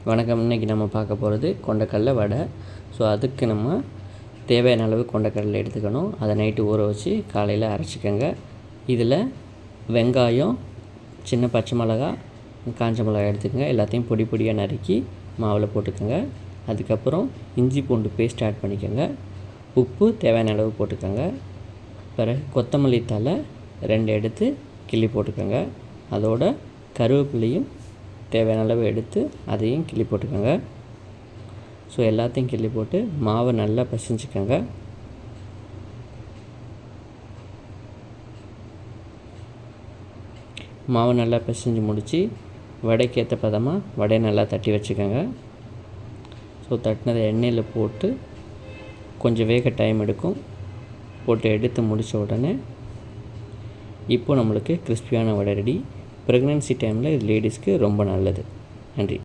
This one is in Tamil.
வணக்கம். இன்றைக்கி நம்ம பார்க்க போகிறது கொண்டக்கடலை வடை. ஸோ அதுக்கு நம்ம தேவையான அளவு கொண்டக்கடலை எடுத்துக்கணும். அதை நைட்டு ஊற வச்சு காலையில் அரைச்சிக்கோங்க. இதில் வெங்காயம், சின்ன பச்சை மிளகா, காஞ்ச மிளகா எடுத்துக்கோங்க. எல்லாத்தையும் பொடி பொடியாக நறுக்கி மாவில் போட்டுக்கோங்க. அதுக்கப்புறம் இஞ்சி பூண்டு பேஸ்ட் ஆட் பண்ணிக்கோங்க. உப்பு தேவையான அளவு போட்டுக்கோங்க. பிறகு கொத்தமல்லி தழை 2 எடுத்து கிள்ளி போட்டுக்கோங்க. அதோட கருவேப்பிலையும் தேவையான அளவு எடுத்து அதையும் கிள்ளி போட்டுக்கோங்க. ஸோ எல்லாத்தையும் கிள்ளி போட்டு மாவை நல்லா பிசைஞ்சிக்கோங்க. மாவை நல்லா பிசைஞ்சு முடித்து வடைக்கேற்ற பதமாக வடையை நல்லா தட்டி வச்சுக்கோங்க. ஸோ தட்டினதை எண்ணெயில் போட்டு கொஞ்சம் வேக டைம் எடுக்கும். போட்டு எடுத்து முடித்த உடனே இப்போ நம்மளுக்கு கிறிஸ்பியான வடை ரெடி. ப்ரெக்னென்சி டைமில் இது லேடிஸ்க்கு ரொம்ப நல்லது. நன்றி.